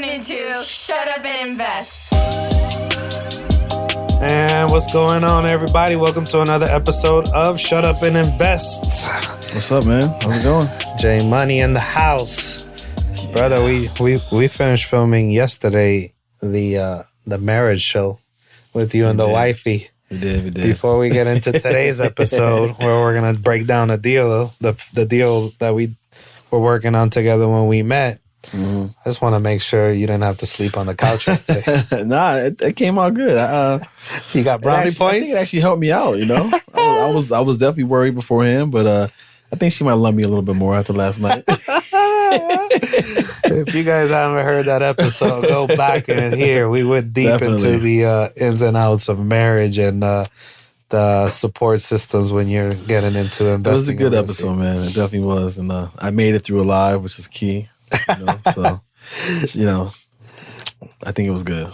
listening to Shut Up and Invest. And what's going on, everybody? Welcome to another episode of Shut Up and Invest. What's up, man? How's it going? J Money in the house. Yeah. Brother, we finished filming yesterday the marriage show with you and the wifey. We did. Before we get into today's episode, where we're gonna break down the deal that we were working on together when we met. Mm-hmm. I just want to make sure you didn't have to sleep on the couch yesterday. Nah, it came out good. You got brownie points? I think it actually helped me out, you know? I was definitely worried beforehand, but I think she might love me a little bit more after last night. If you guys haven't heard that episode, go back and hear. We went deep into the ins and outs of marriage and the support systems when you're getting into investing. It was a good episode, man. It definitely was. And I made it through alive, which is key. So, I think it was good.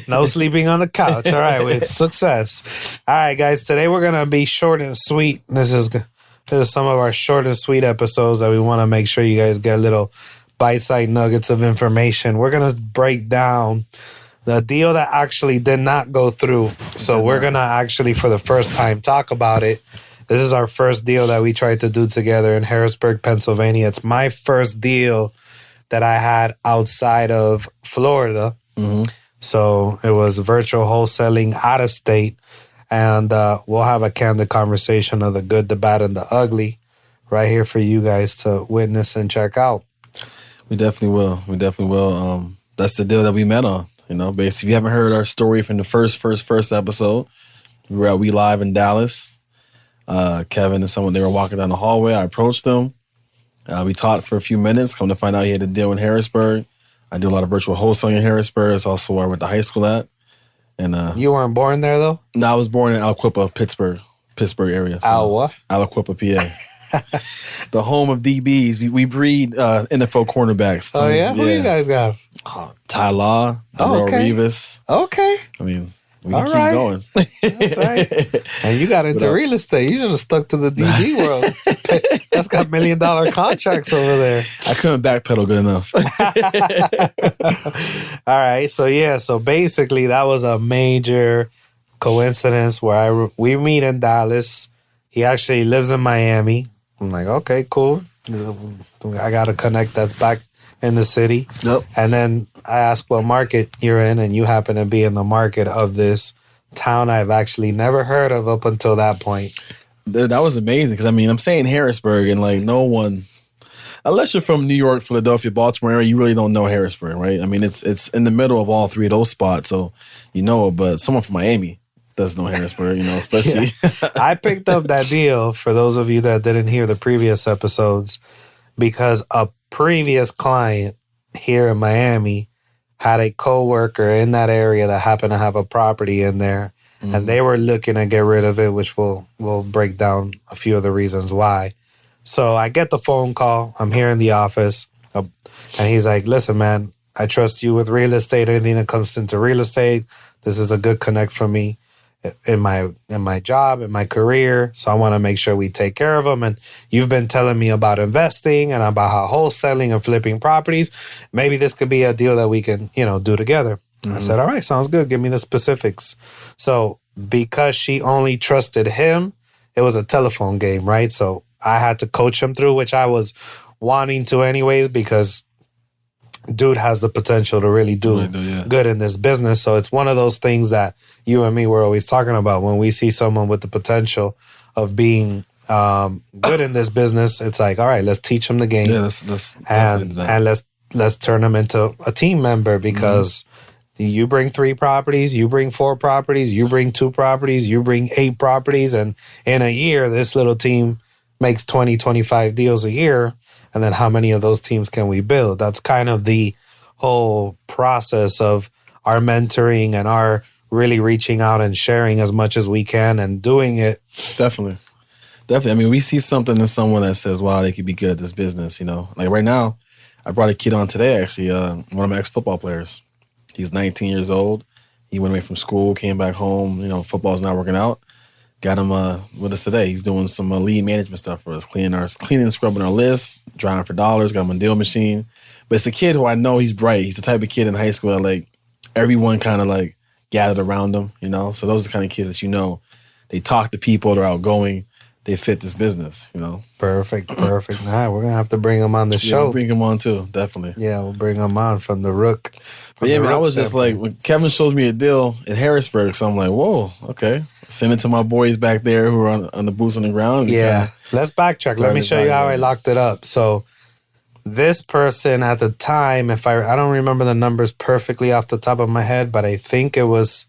No sleeping on the couch. All right, with success. All right, guys. Today we're gonna be short and sweet. This is some of our short and sweet episodes that we want to make sure you guys get little bite-sized nuggets of information. We're gonna break down the deal that actually did not go through. So we're gonna actually, for the first time, talk about it. This is our first deal that we tried to do together in Harrisburg, Pennsylvania. It's my first deal that I had outside of Florida. Mm-hmm. So it was virtual wholesaling out of state. And we'll have a candid conversation of the good, the bad, and the ugly right here for you guys to witness and check out. We definitely will. That's the deal that we met on. Basically, if you haven't heard our story from the first episode, we were at We Live in Dallas. Kevin and someone, they were walking down the hallway. I approached them. We talked for a few minutes. Come to find out he had a deal in Harrisburg. I do a lot of virtual wholesaling in Harrisburg. It's also where I went to high school at. And you weren't born there, though? No, I was born in 𝐶𝐶𝐶𝐵, Pittsburgh area. So what? 𝐶𝐶𝐶𝐵H, PA. The home of DBs. We breed NFL cornerbacks. Oh, yeah? Who you guys got? Ty Law, Darrell Revis. Okay. I mean, we can keep going. That's right. And you got into real estate. You should have stuck to the DB world. That's got $1 million contracts over there. I couldn't backpedal good enough. All right. So basically that was a major coincidence where we meet in Dallas. He actually lives in Miami. I'm like, okay, cool. I got a connect that's back in the city. Yep. And then I asked what market you're in, and you happen to be in the market of this town I've actually never heard of up until that point. That was amazing because, I'm saying Harrisburg, and like no one, unless you're from New York, Philadelphia, Baltimore area, you really don't know Harrisburg, right? It's in the middle of all three of those spots, so you know it, but someone from Miami doesn't know Harrisburg, especially. Yeah. I picked up that deal, for those of you that didn't hear the previous episodes, because a previous client here in Miami had a coworker in that area that happened to have a property in there, and they were looking to get rid of it, which we'll break down a few of the reasons why. So I get the phone call. I'm here in the office, and he's like, "Listen, man, I trust you with real estate. Anything that comes into real estate, this is a good connect for me in my job, in my career. So I want to make sure we take care of them. And you've been telling me about investing and about how wholesaling and flipping properties. Maybe this could be a deal that we can, do together." I said, all right, sounds good. Give me the specifics. So because she only trusted him, it was a telephone game, right? So I had to coach him through, which I was wanting to anyways, because dude has the potential to really do good in this business. So it's one of those things that you and me were always talking about. When we see someone with the potential of being good in this business, it's like, all right, let's teach him the game. Yeah, and let's turn him into a team member, because you bring 3 properties, you bring 4 properties, you bring 2 properties, you bring 8 properties. And in a year, this little team makes 20, 25 deals a year. And then how many of those teams can we build? That's kind of the whole process of our mentoring and our really reaching out and sharing as much as we can and doing it. Definitely. We see something in someone that says, wow, they could be good at this business, Like right now, I brought a kid on today, actually, one of my ex-football players. He's 19 years old. He went away from school, came back home. Football's not working out. Got him with us today. He's doing some lead management stuff for us, cleaning and scrubbing our lists, drawing for dollars, got him a deal machine. But it's a kid who I know he's bright. He's the type of kid in high school that like everyone kind of like gathered around him, you know? So those are the kind of kids that you know, they talk to people, they're outgoing, they fit this business, you know? Perfect. All right, we're going to have to bring him on the show. We'll bring him on too, definitely. Yeah, we'll bring him on from the Rook. But yeah, man, I was just like, when Kevin shows me a deal in Harrisburg, so I'm like, whoa, okay. Send it to my boys back there who are on the boots on the ground. Yeah, let's backtrack. Let me show you how I locked it up. So this person at the time, if I don't remember the numbers perfectly off the top of my head, but I think it was,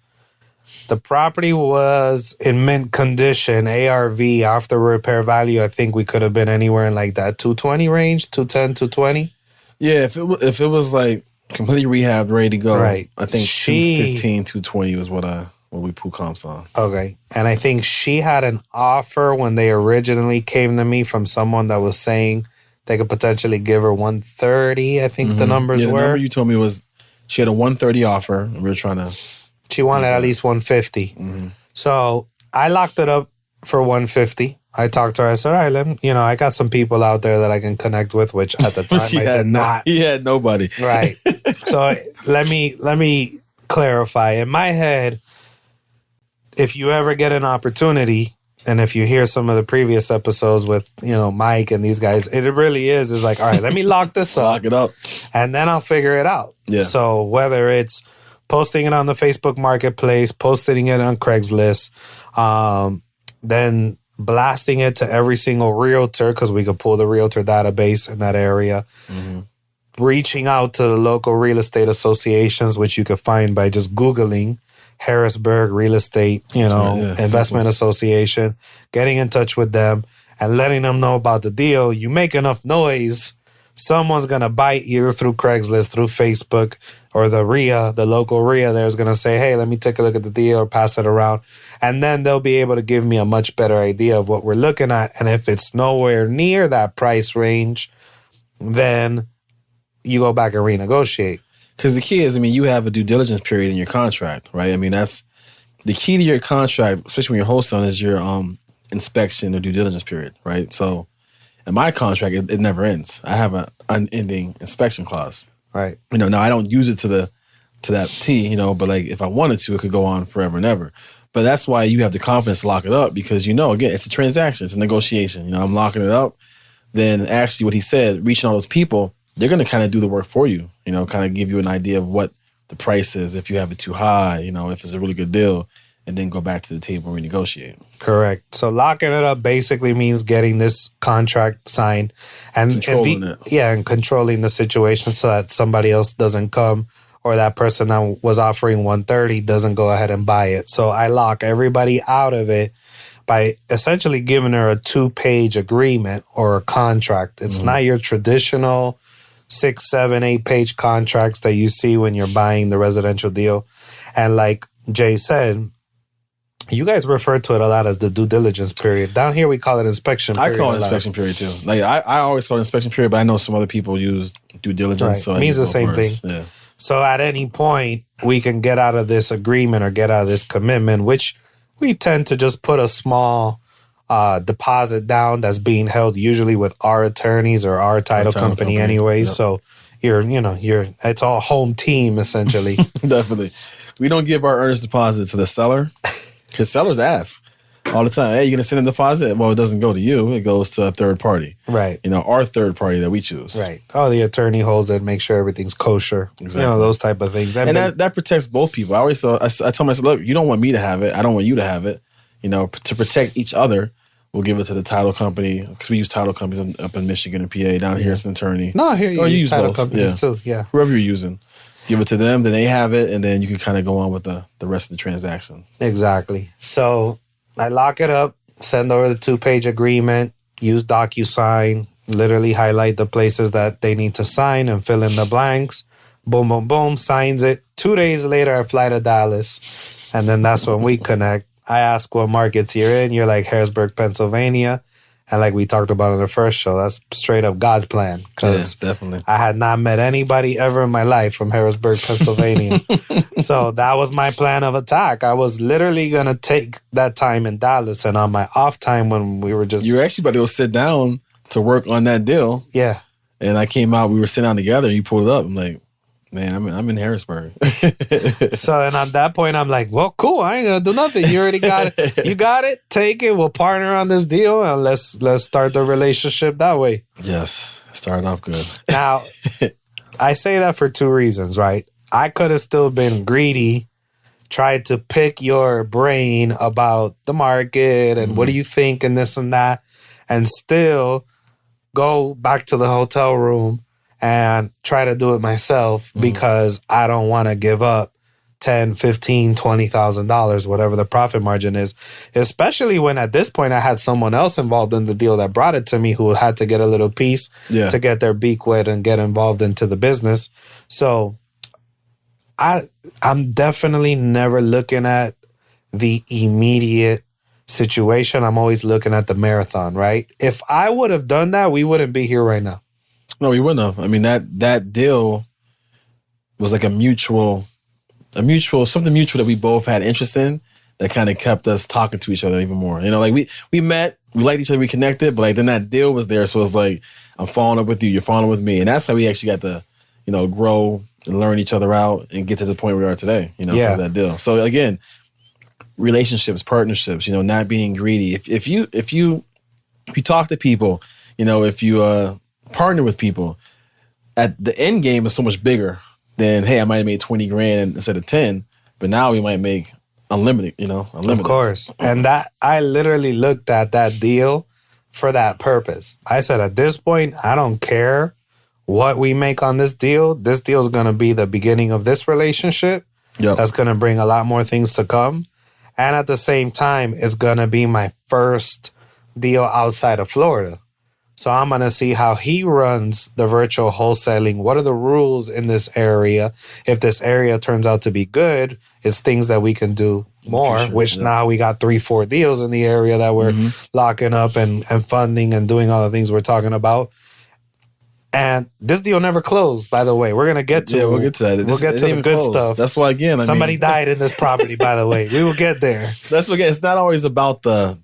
the property was in mint condition, ARV, after repair value. I think we could have been anywhere in like that 220 range, 210, 220. Yeah, if it was like completely rehabbed, ready to go, right. I think 215, 220 was what we pull comps on. Okay. And I think she had an offer when they originally came to me from someone that was saying they could potentially give her 130, I think the numbers were. The number you told me was she had a 130 offer, and we were trying to... She wanted at least 150. So I locked it up for 150. I talked to her. I said, all right, I got some people out there that I can connect with, which at the time I did not. He had nobody. Right. So let me clarify. In my head, if you ever get an opportunity, and if you hear some of the previous episodes with, Mike and these guys, it really is like, all right, let me lock this up. Lock it up. And then I'll figure it out. Yeah. So whether it's posting it on the Facebook Marketplace, posting it on Craigslist, then blasting it to every single realtor, because we could pull the realtor database in that area, reaching out to the local real estate associations, which you could find by just Googling Harrisburg Real Estate, Investment Association, getting in touch with them and letting them know about the deal. You make enough noise, someone's going to bite either through Craigslist, through Facebook, or the RIA, the local RIA there's going to say, hey, let me take a look at the deal or pass it around. And then they'll be able to give me a much better idea of what we're looking at. And if it's nowhere near that price range, then you go back and renegotiate. Because the key is, you have a due diligence period in your contract, right? that's the key to your contract, especially when you're wholesaling, is your inspection or due diligence period, right? So in my contract, it never ends. I have an unending inspection clause. Right. Now I don't use it to that T, but like if I wanted to, it could go on forever and ever. But that's why you have the confidence to lock it up, because again, it's a transaction, it's a negotiation. I'm locking it up. Then actually what he said, reaching all those people, they're going to kind of do the work for you, kind of give you an idea of what the price is, if you have it too high, if it's a really good deal, and then go back to the table and renegotiate. Correct. So locking it up basically means getting this contract signed and controlling it. Yeah, and controlling the situation so that somebody else doesn't come, or that person that was offering 130 doesn't go ahead and buy it. So I lock everybody out of it by essentially giving her a 2-page agreement or a contract. It's not your traditional 6, 7, 8-page contracts that you see when you're buying the residential deal. And like Jay said, you guys refer to it a lot as the due diligence period. Down here, we call it inspection period. I call it inspection period too. Like I always call it inspection period, but I know some other people use due diligence. Right. So it means the same thing. Yeah. So at any point, we can get out of this agreement or get out of this commitment, which we tend to just put a small deposit down that's being held usually with our attorneys or our title company anyway. Yep. So it's all home team essentially. Definitely. We don't give our earnest deposit to the seller, because sellers ask all the time, hey, you going to send a deposit? Well, it doesn't go to you. It goes to a third party. Right. Our third party that we choose. Right. Oh, the attorney holds it, make sure everything's kosher. Exactly. Those type of things. And that protects both people. I tell myself, look, you don't want me to have it. I don't want you to have it. To protect each other, we'll give it to the title company, because we use title companies up in Michigan and PA. Down here, it's an attorney. No, here you use title companies too. Yeah. Whoever you're using. Give it to them, then they have it, and then you can kind of go on with the rest of the transaction. Exactly. So I lock it up, send over the 2-page agreement, use DocuSign, literally highlight the places that they need to sign and fill in the blanks. Boom, boom, boom, signs it. 2 days later, I fly to Dallas, and then that's when we connect. I ask what markets you're in. You're like Harrisburg, Pennsylvania. And like we talked about in the first show, that's straight up God's plan. Because definitely. I had not met anybody ever in my life from Harrisburg, Pennsylvania. So that was my plan of attack. I was literally going to take that time in Dallas, and on my off time when we were just... You were actually about to go sit down to work on that deal. Yeah. And I came out, we were sitting down together, and you pulled it up. I'm like, man, I'm in Harrisburg. So, and at that point, I'm like, well, cool. I ain't gonna do nothing. You already got it. You got it. Take it. We'll partner on this deal, and let's start the relationship that way. Yes, started off good. Now, I say that for two reasons, right? I could have still been greedy, tried to pick your brain about the market and what do you think and this and that, and still go back to the hotel room and try to do it myself because I don't want to give up $10,000, $15,000, $20,000, whatever the profit margin is, especially when at this point I had someone else involved in the deal that brought it to me who had to get a little piece to get their beak wet and get involved into the business. So I'm definitely never looking at the immediate situation. I'm always looking at the marathon, right? If I would have done that, we wouldn't be here right now. No, we wouldn't have. I mean, that deal was like something mutual that we both had interest in that kind of kept us talking to each other even more. You know, like we met, we liked each other, we connected, but like then that deal was there. So it's like, I'm following up with you, you're following up with me. And that's how we actually got to, you know, grow and learn each other out and get to the point where we are today, you know, because of that deal. So again, relationships, partnerships, you know, not being greedy. If you talk to people, you know, if you partner with people, at the end game is so much bigger than, hey, I might have made 20 grand instead of 10, but now we might make unlimited, you know, unlimited. Of course. And that I literally looked at that deal for that purpose. I said, at this point, I don't care what we make on this deal. This deal is going to be the beginning of this relationship. Yep. That's going to bring a lot more things to come. And at the same time, it's going to be my first deal outside of Florida. So I'm going to see how he runs the virtual wholesaling. What are the rules in this area? If this area turns out to be good, it's things that we can do more, now we got 3-4 deals in the area that we're locking up and funding and doing all the things we're talking about. And this deal never closed, by the way. We're going to get to we'll get to that. We'll get to the good stuff. That's why, again, somebody died in this property, by the way. We will get there. That's what, again, it's not always about the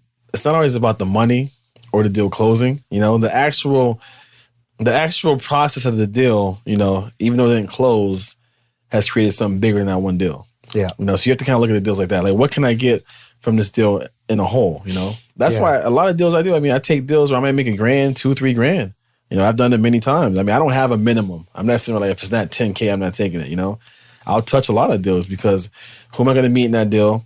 money or the deal closing. You know, the actual process of the deal, you know, even though it didn't close, has created something bigger than that one deal. Yeah. You know, so you have to kind of look at the deals like that. Like, what can I get from this deal in a whole, you know? That's why a lot of deals I do, I mean, I take deals where I might make $1,000, $2,000, $3,000. You know, I've done it many times. I mean, I don't have a minimum. I'm not saying like, if it's not 10K, I'm not taking it, you know? I'll touch a lot of deals because who am I going to meet in that deal?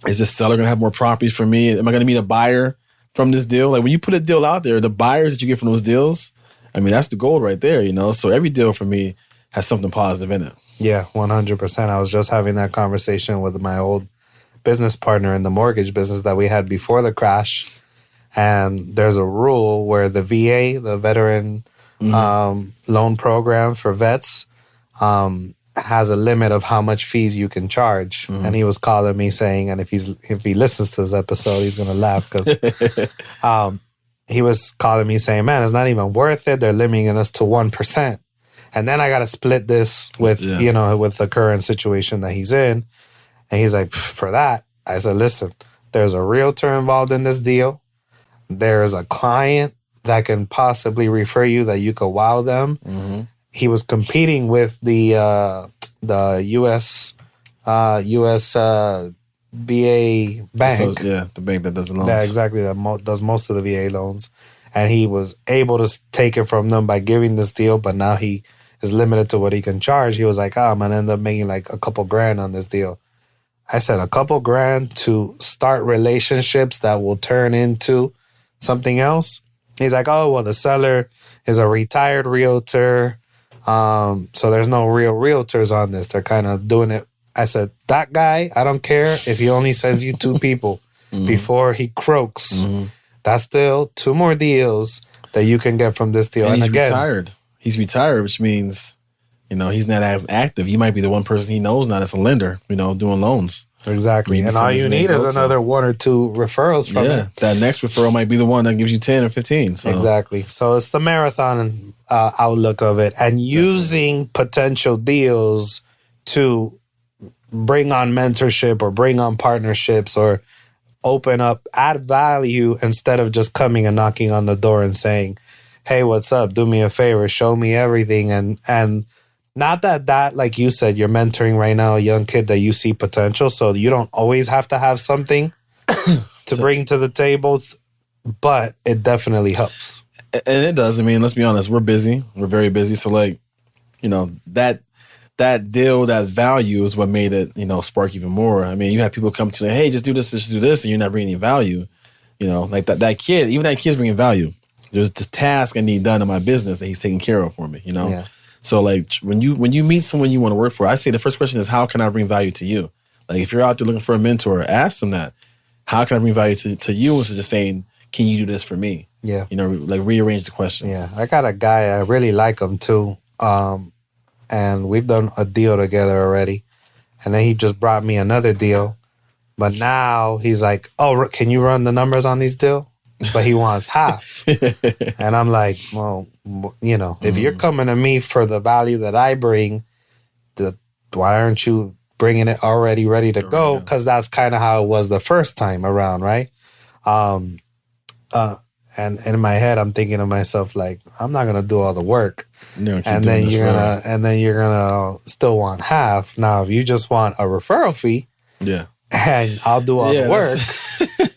Is this seller going to have more properties for me? Am I going to meet a buyer from this deal? Like, when you put a deal out there, the buyers that you get from those deals, I mean, that's the gold right there, you know? So every deal for me has something positive in it. Yeah, 100%. I was just having that conversation with my old business partner in the mortgage business that we had before the crash. And there's a rule where the VA, the Veteran Loan Program for vets, has a limit of how much fees you can charge. And he was calling me saying, and if he listens to this episode, he's going to laugh because he was calling me saying, man, it's not even worth it. They're limiting us to 1%. And then I got to split this with, you know, with the current situation that he's in. And he's like, for that, I said, listen, there's a realtor involved in this deal. There's a client that can possibly refer you that you could wow them. He was competing with the US VA bank. So, the bank that does the loans. Yeah, exactly. That does most of the VA loans. And he was able to take it from them by giving this deal, but now he is limited to what he can charge. He was like, I'm going to end up making like a couple grand on this deal. I said, a couple grand to start relationships that will turn into something else? He's like, oh, well, the seller is a retired realtor. So there's no real realtors on this. They're kind of doing it. I said, that guy, I don't care if he only sends you 2 people before he croaks. That's still 2 more deals that you can get from this deal. And he's retired. He's retired, which means, you know, he's not as active. He might be the one person he knows now that's a lender, you know, doing loans. Exactly. And all you need is another 1 or 2 referrals from him. That next referral might be the one that gives you 10 or 15. So. Exactly. So it's the marathon outlook of it and using potential deals to bring on mentorship or bring on partnerships or add value instead of just coming and knocking on the door and saying, hey, what's up? Do me a favor, show me everything. And not that, like you said, you're mentoring right now a young kid that you see potential. So you don't always have to have something to bring to the table, but it definitely helps. And it does. I mean, let's be honest. We're busy. We're very busy. So like, you know, that deal, that value is what made it, you know, spark even more. I mean, you have people come to them, hey, just do this, and you're not bringing any value. You know, like that kid, even that kid's bringing value. There's the task I need done in my business that he's taking care of for me, you know? Yeah. So like when you meet someone you want to work for, I say the first question is, how can I bring value to you? Like if you're out there looking for a mentor, ask them that. How can I bring value to you instead of just saying, can you do this for me? Yeah. You know, like rearrange the question. Yeah. I got a guy, I really like him too. And we've done a deal together already. And then he just brought me another deal. But now he's like, oh, can you run the numbers on these deals? But he wants half. And I'm like, well, you know, if you're coming to me for the value that I bring, why aren't you bringing it already ready to go? Because that's kind of how it was the first time around, right? And in my head, I'm thinking to myself, like, I'm not gonna do all the work, and then you're gonna still want half. Now, if you just want a referral fee, and I'll do all the work,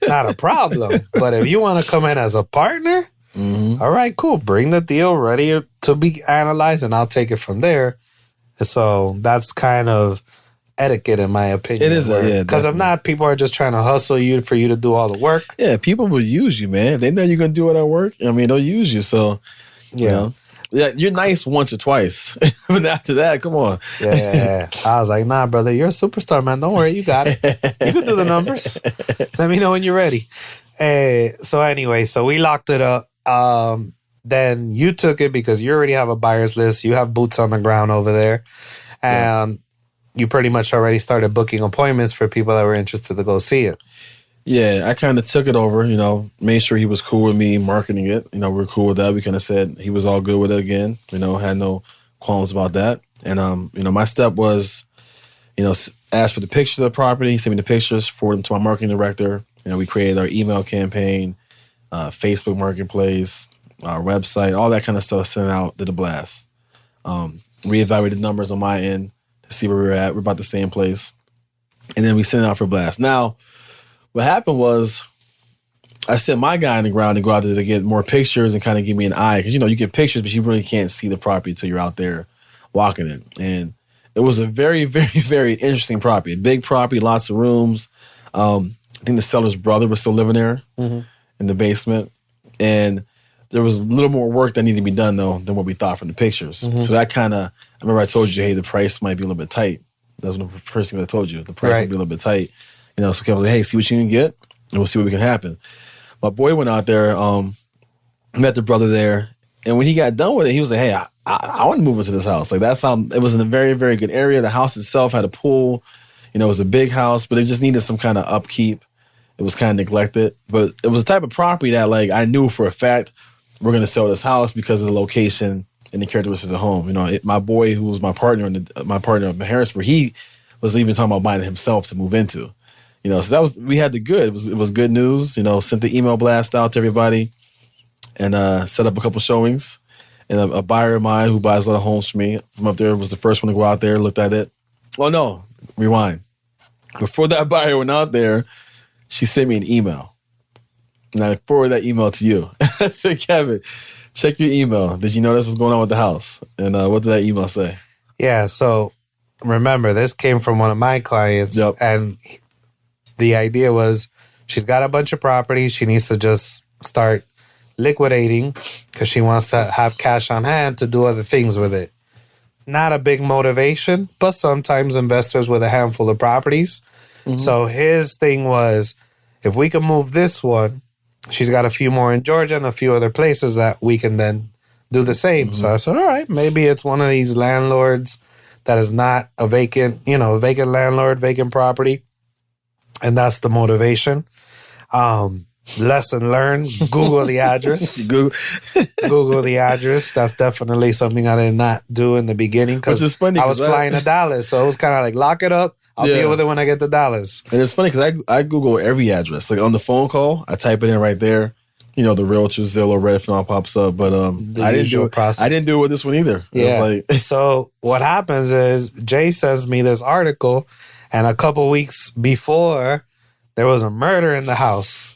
not a problem. But if you want to come in as a partner, all right, cool. Bring the deal ready to be analyzed, and I'll take it from there. So that's kind of etiquette, in my opinion. It is, because if not, people are just trying to hustle you for you to do all the work. Yeah, people will use you, man. If they know you're gonna do all that work, I mean, they'll use you. So, you know, you're nice once or twice, but after that, come on. Yeah, I was like, nah, brother, you're a superstar, man. Don't worry, you got it. You can do the numbers. Let me know when you're ready. So anyway, so we locked it up. Then you took it because you already have a buyer's list. You have boots on the ground over there, and you pretty much already started booking appointments for people that were interested to go see it. Yeah, I kind of took it over, you know, made sure he was cool with me marketing it. You know, we're cool with that. We kind of said he was all good with it again, you know, had no qualms about that. And, you know, my step was, you know, ask for the pictures of the property, send me the pictures, forward them to my marketing director. You know, we created our email campaign, Facebook marketplace, our website, all that kind of stuff, sent out to the blast. Reevaluated numbers on my end to see where we were at. We're about the same place. And then we sent it out for blast. Now, what happened was I sent my guy on the ground to go out there to get more pictures and kind of give me an eye. Because, you know, you get pictures, but you really can't see the property until you're out there walking it. And it was a very, very, very interesting property. A big property, lots of rooms. I think the seller's brother was still living there in the basement. And there was a little more work that needed to be done, though, than what we thought from the pictures. So that kind of, I remember I told you, hey, the price might be a little bit tight. That was the first thing I told you. The price might be a little bit tight. You know, so Kevin was like, hey, see what you can get, and we'll see what we can happen. My boy went out there, met the brother there, and when he got done with it, he was like, hey, I want to move into this house. Like, that's how, it was in a very, very good area. The house itself had a pool. You know, it was a big house, but it just needed some kind of upkeep. It was kind of neglected. But it was the type of property that, like, I knew for a fact we're going to sell this house because of the location and the characteristics of the home. You know, my boy, who was my partner in Harrisburg, he was even talking about buying it himself to move into. You know, so that was, we had the good. It was good news. You know, sent the email blast out to everybody and set up a couple showings. And a buyer of mine who buys a lot of homes from me from up there was the first one to go out there, looked at it. Oh, no, rewind. Before that buyer went out there, she sent me an email. And I forwarded that email to you. I said, Kevin, check your email. Did you notice what's going on with the house? And what did that email say? Yeah, so remember, this came from one of my clients. And the idea was she's got a bunch of properties. She needs to just start liquidating because she wants to have cash on hand to do other things with it. Not a big motivation, but sometimes investors with a handful of properties. So his thing was, if we can move this one, she's got a few more in Georgia and a few other places that we can then do the same. So I said, all right, maybe it's one of these landlords that is not a vacant, you know, vacant landlord, vacant property. And that's the motivation. Lesson learned, Google the address. Google the address. That's definitely something I did not do in the beginning because I was flying to Dallas. So it was kind of like, lock it up. I'll deal with it when I get to Dallas. And it's funny because I Google every address. Like on the phone call, I type it in right there. you know, the realtor Zillow, Redfin all pops up. But I didn't do it. Process. I didn't do it with this one either. Yeah. It was So what happens is Jay sends me this article, and a couple weeks before, there was a murder in the house.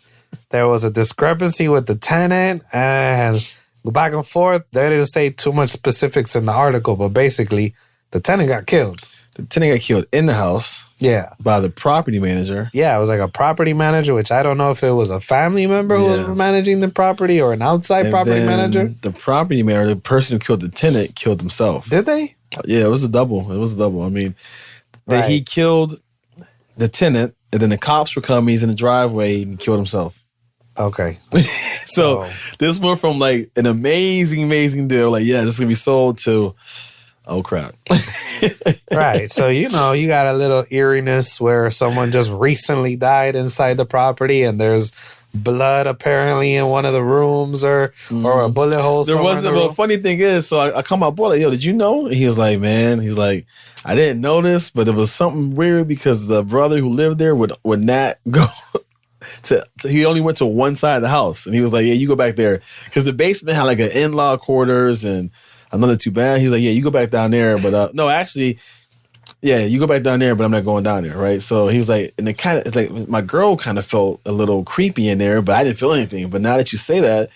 There was a discrepancy with the tenant, and back and forth. They didn't say too much specifics in the article, but basically, the tenant got killed. the tenant got killed in the house. Yeah. By the property manager. Yeah, it was like a property manager, which I don't know if it was a family member who was managing the property or an outside property manager. The property manager, the person who killed the tenant, killed himself. Did they? Yeah, it was a double. I mean, that he killed the tenant, and then the cops were coming. He's in the driveway and killed himself. Okay. So this went from like an amazing deal, like, yeah, this is going to be sold, to, oh, crap. Right. So, you know, you got a little eeriness where someone just recently died inside the property and there's blood apparently in one of the rooms or a bullet hole. There wasn't. But the funny thing is, so I come out, boy, like, yo, did you know? And he was like, man, I didn't notice, but it was something weird because the brother who lived there would not go he only went to one side of the house. And he was like, yeah, you go back there. Because the basement had like an in-law quarters and another 2 bed. He's like, yeah, you go back down there. But no, actually, yeah, you go back down there, but I'm not going down there, right? So he was like, and it's like my girl kind of felt a little creepy in there, but I didn't feel anything. But now that you say that,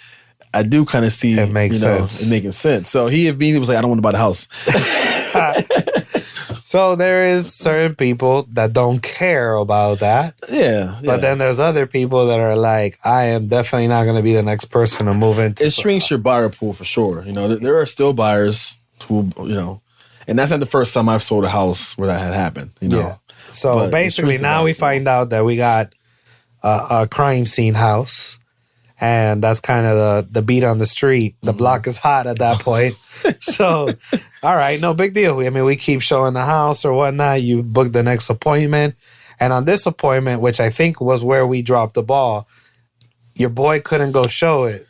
I do kind of see it makes sense. It making sense. So he immediately was like, I don't want to buy the house. So there is certain people that don't care about that. Yeah. But then there's other people that are like, I am definitely not going to be the next person to move into. It shrinks your buyer pool for sure. You know, there are still buyers who, you know, and that's not the first time I've sold a house where that had happened, you know. Yeah. So basically now we find out that we got a crime scene house. And that's kind of the beat on the street. The block is hot at that point. So, all right, no big deal. I mean, we keep showing the house or whatnot. You book the next appointment. And on this appointment, which I think was where we dropped the ball, your boy couldn't go show it.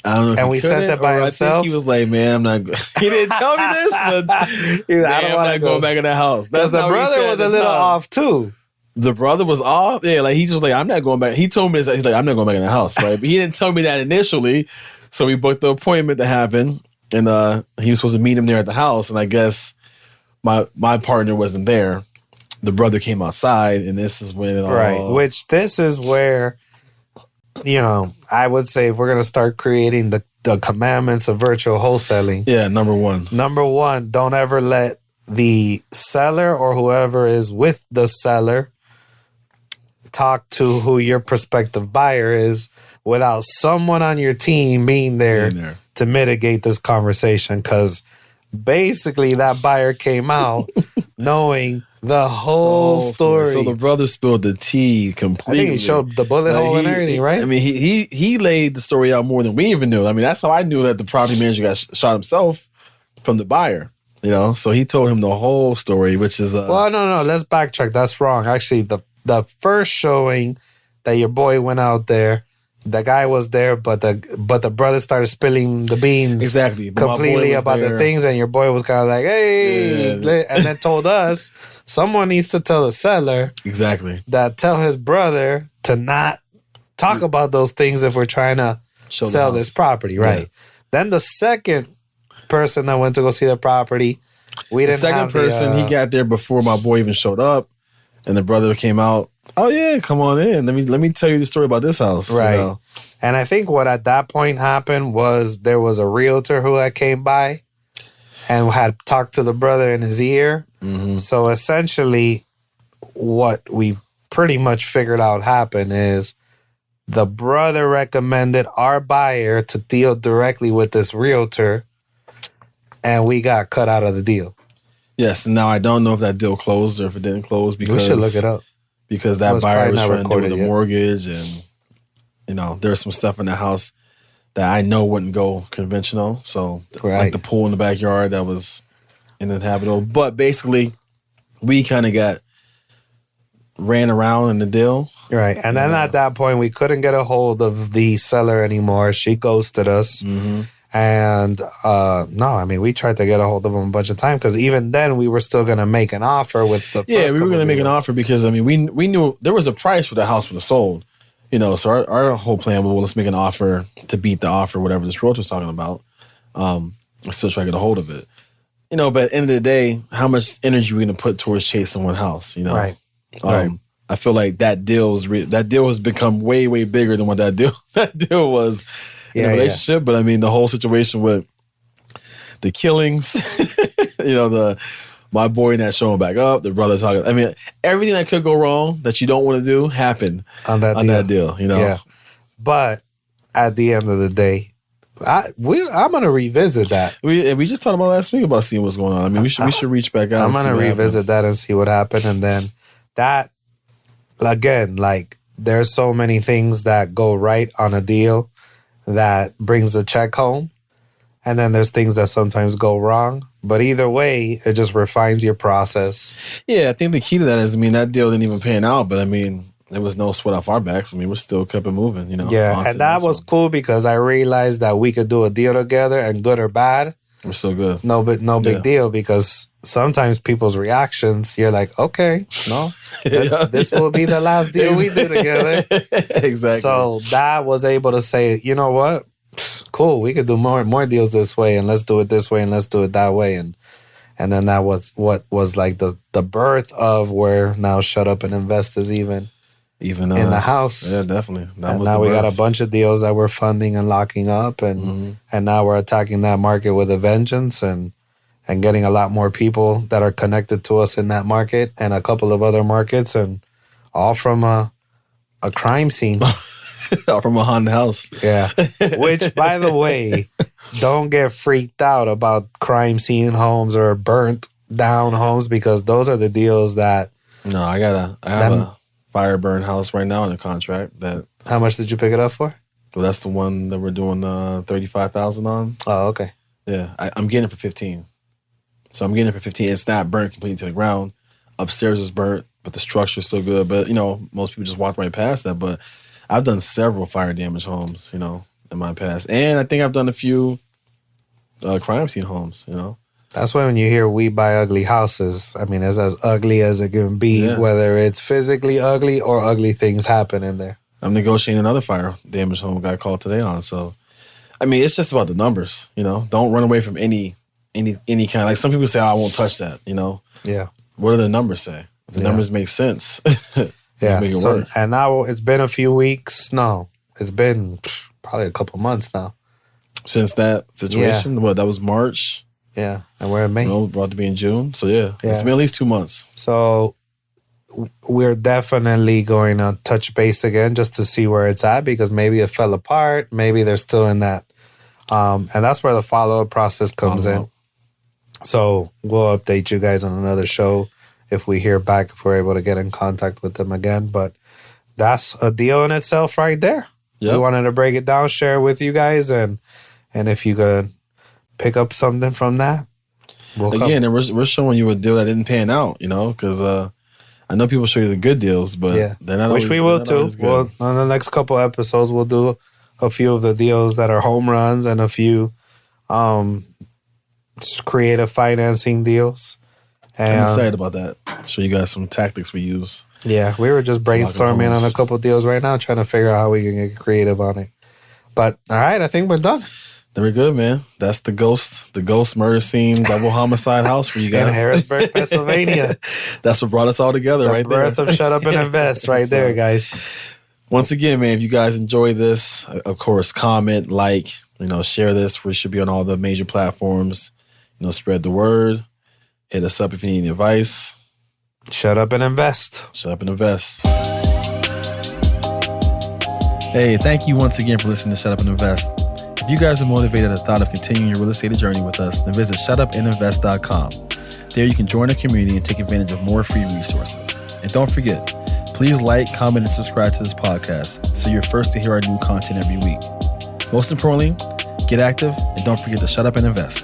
I don't know if and we sent it by himself. I think he was like, man, I'm not. He didn't tell me this, but I'm not going back in that house. That's the brother was a little off too. The brother was off. Yeah, like he just like, I'm not going back. He told me this. He's like, I'm not going back in the house, right? But he didn't tell me that initially. So we booked the appointment to happen, and he was supposed to meet him there at the house. And I guess my partner wasn't there. The brother came outside, and this is when it all... Right, which this is where, you know, I would say if we're going to start creating the commandments of virtual wholesaling. Yeah, number one. Number one, don't ever let the seller or whoever is with the seller talk to who your prospective buyer is without someone on your team being there to mitigate this conversation, because basically that buyer came out knowing the whole story. So the brother spilled the tea completely. I think he showed the bullet hole and everything, right? I mean, he laid the story out more than we even knew. I mean, that's how I knew that the property manager got shot himself from the buyer. You know, so he told him the whole story, which is well, no, let's backtrack. That's wrong. Actually, the first showing that your boy went out there, the guy was there, but the brother started spilling the beans completely about the things, and your boy was kind of like, hey, and then told us someone needs to tell the seller that tell his brother to not talk about those things if we're trying to sell this property, right? Yeah. Then the second person that went to go see the property, we didn't have the second person, he got there before my boy even showed up, and the brother came out, oh yeah, come on in, let me tell you the story about this house, right? You know? And I think what at that point happened was there was a realtor who had came by and had talked to the brother in his ear. So essentially what we've pretty much figured out happened is the brother recommended our buyer to deal directly with this realtor, and we got cut out of the deal. Yes, and now I don't know if that deal closed or if it didn't close, because we should look it up. Because that buyer was trying to do with the mortgage, and you know, there's some stuff in the house that I know wouldn't go conventional. So like the pool in the backyard that was uninhabitable. But basically, we kind of ran around in the deal. Right. And then at that point, we couldn't get a hold of the seller anymore. She ghosted us. And no, I mean, we tried to get a hold of him a bunch of times, because even then we were still going to make an offer with the we were going to make an offer because, I mean, we knew there was a price for the house when it sold. So our whole plan was, well, let's make an offer to beat the offer, whatever this realtor was talking about. I'm still trying to get a hold of it. But at the end of the day, how much energy are we going to put towards chasing one house? Right. I feel like that deal has become way, way bigger than what that deal was in a relationship. But I mean, the whole situation with the killings, my boy not showing back up, the brother talking. I mean, everything that could go wrong that you don't want to do happened on that deal. Yeah. But at the end of the day, I'm gonna revisit that. We just talked about last week about seeing what's going on. I mean, we should reach back out. I'm gonna revisit that and see what happened, and then that again, like there's so many things that go right on a deal that brings the check home, and then there's things that sometimes go wrong. But either way, it just refines your process. Yeah, I think the key to that is, that deal didn't even pan out, but I mean, there was no sweat off our backs. I mean, we're still kept it moving, Yeah, and that was cool because I realized that we could do a deal together, and good or bad, we're still good. No big deal, because sometimes people's reactions, you're like, okay, no, this will be the last deal we do together. Exactly. So that was able to say, you know what? Cool, we could do more deals this way, and let's do it this way, and let's do it that way, and then that was what was like the birth of where now Shut Up and Invest is even in the house. Yeah, definitely. And now we got a bunch of deals that we're funding and locking up, and now we're attacking that market with a vengeance, and getting a lot more people that are connected to us in that market and a couple of other markets, and all from a crime scene. All from a haunted house. Yeah. Which, by the way, don't get freaked out about crime scene homes or burnt down homes, because those are the deals that... No, I have a fire burn house right now in a contract. That. How much did you pick it up for? Well, that's the one that we're doing $35,000 on. Oh, okay. Yeah, I'm getting it for 15. So I'm getting it for 15. It's not burnt completely to the ground. Upstairs is burnt, but the structure's still good. But, most people just walk right past that. But I've done several fire damage homes, in my past. And I think I've done a few crime scene homes, That's why when you hear we buy ugly houses, I mean, it's as ugly as it can be, whether it's physically ugly or ugly things happen in there. I'm negotiating another fire damage home got called today on. So, I mean, it's just about the numbers, Don't run away from any kind. Like some people say, I won't touch that, Yeah. What do the numbers say? If the numbers make sense. Yeah. Make it work. And now it's been a few weeks. No, it's been probably a couple months now. Since that situation? Yeah. What, that was March? Yeah. And we're in May. We're about to be in June. So, it's been at least 2 months. So we're definitely going to touch base again just to see where it's at, because maybe it fell apart. Maybe they're still in that. And that's where the follow-up process comes in. So we'll update you guys on another show if we hear back, if we're able to get in contact with them again. But that's a deal in itself right there. Yep. We wanted to break it down, share it with you guys, and if you could pick up something from that, and we're showing you a deal that didn't pan out, because I know people show you the good deals, but they're not. Which we will too. Well, on the next couple episodes, we'll do a few of the deals that are home runs and a few creative financing deals. And I'm excited about that. Show you guys some tactics we use. Yeah, we were just brainstorming on a couple of deals right now, trying to figure out how we can get creative on it. But all right, I think we're done. Then we're good, man. That's the ghost murder scene, double homicide house for you guys in Harrisburg, Pennsylvania. That's what brought us all together, right there. The birth of Shut Up and Invest, right there, guys. Once again, man, if you guys enjoy this, of course, comment, like, share this. We should be on all the major platforms. Spread the word. Hit us up if you need any advice. Shut up and invest. Shut up and invest. Hey, thank you once again for listening to Shut Up and Invest. If you guys are motivated at the thought of continuing your real estate journey with us, then visit shutupandinvest.com. There you can join our community and take advantage of more free resources. And don't forget, please like, comment, and subscribe to this podcast so you're first to hear our new content every week. Most importantly, get active and don't forget to shut up and invest.